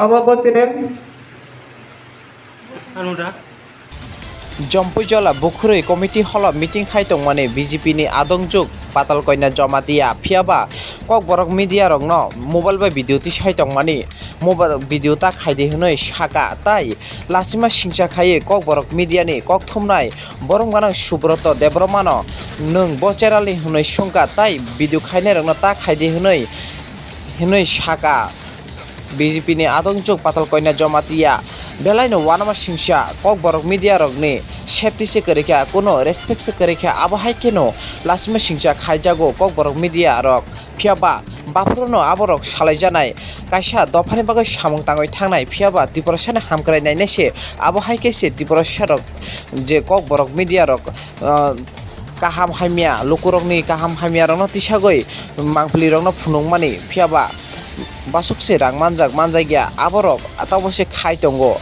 অববচনের Jampujala বুখুরই committee hall meeting খাইতং মানে BJP ni adongjok patalkoina jamatia phiaba kok borok media rok no mobile ba video ti saitong mani mobile video ta khaide hunoi saka tai lasima singsa khaye kok borok media ni kok thumnai borong ganang subroto debromano nung bocherali hunoi sungka tai video khaine rok no ta khaide hunoi saka BJP ni adongjok patalkoina jamatia belai no wanama singsa kok borok media rok ni safety se korikha kono respect se korikha abo hai keno lasima singsa khaijago kok borok media rok phiaba bafrono aborok salai janai kaisa dofani bagai samung tangoi thangnai phiaba tiporasana hamkrai nainai se abo hai ke se tiporasa rok je kok borok media rok kaham haimia lukurok ni kaham haimia rok no tisagoi mangpili rok no phunungmani phiaba basuk se rang manjagya aborok atawose khai tongo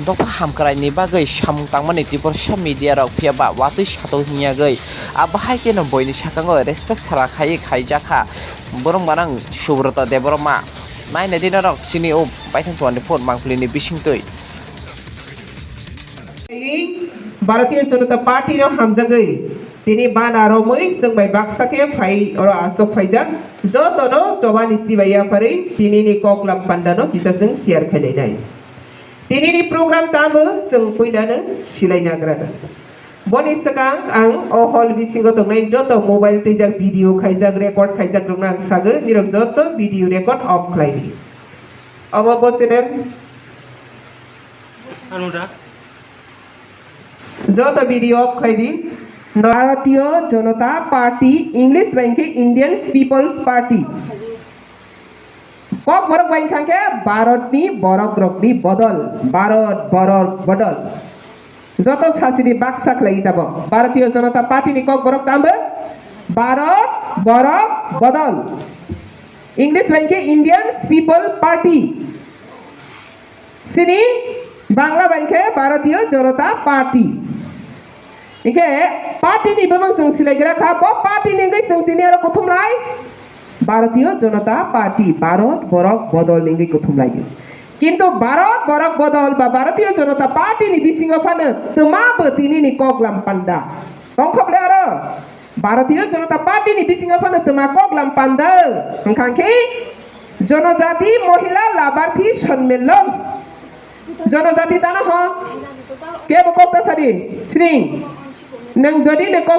dofa hamkrai ni bagai samung tangmani tiporsa media rok phiaba watui sato hingyagai abahai keno boini sakango respect sara khaijaka borong manang subrata debroma naina dinarok sini o paithang 24 mangpili ni bisingtui Bharatiya Janata party रो हमजगै तिनी बानारो मै जों bye बाक्साके phi अरो आसो Pfizer जो तनो जवानी सिबाया फरै तिनी नि कक्लाम पान्डानो किसा जों शेयार खालायनाय तिनी नि प्रोग्राम ताबो जों फैलानो सिलायनाग्रादा बनि सकां आं अ हल बिसिंगो तंनाय जतो मोबाइल तैजाक भिडियो खाइजाक रेकर्ड खाइजाक रंना आं सागो निरक जतो भिडियो रेकर्ड अफ खालायनि अब बचेनेन अनुरा যত ভিডিও অফ খাইবি ভারতীয় জনতা পার্টি ইংলিশ ব্যাংকে ইন্ডিয়ান পিপলস পার্টি কক বরক বাইন খাঙ্কে ভারতনি বরক রকনি বদল ভারত বরক বদল যত সাসিনি বাক্সাক লাগি যাব ভারতীয় জনতা পার্টি নি কক বরক তামবে ভারত বরক বদল ইংলিশ ব্যাংকে ইন্ডিয়ান পিপল পার্টি সিনি বাংলা ব্যাংকে ভারতীয় জনতা পার্টি इके पार्टी नि बमंग जों सिलायग्रा खा ब पार्टी नि गै जों दिनै आरो कथुमलाय भारतीय जनता पार्टी भारत बरक बदल नि गै कथुमलाय किन्तु भारत बरक बदल बा भारतीय जनता पार्टी नि बिसिङाव फानो तमाबो तिनि नि कगलाम पान्डा दंखबले आरो भारतीय जनता पार्टी नि बिसिङाव फानो तमा कगलाम पान्डा ओंखांखि जनजाति महिला लाभार्थी सम्मेलन जनजाति दाना ह के बकता सारि श्री नों जदि नोंखौ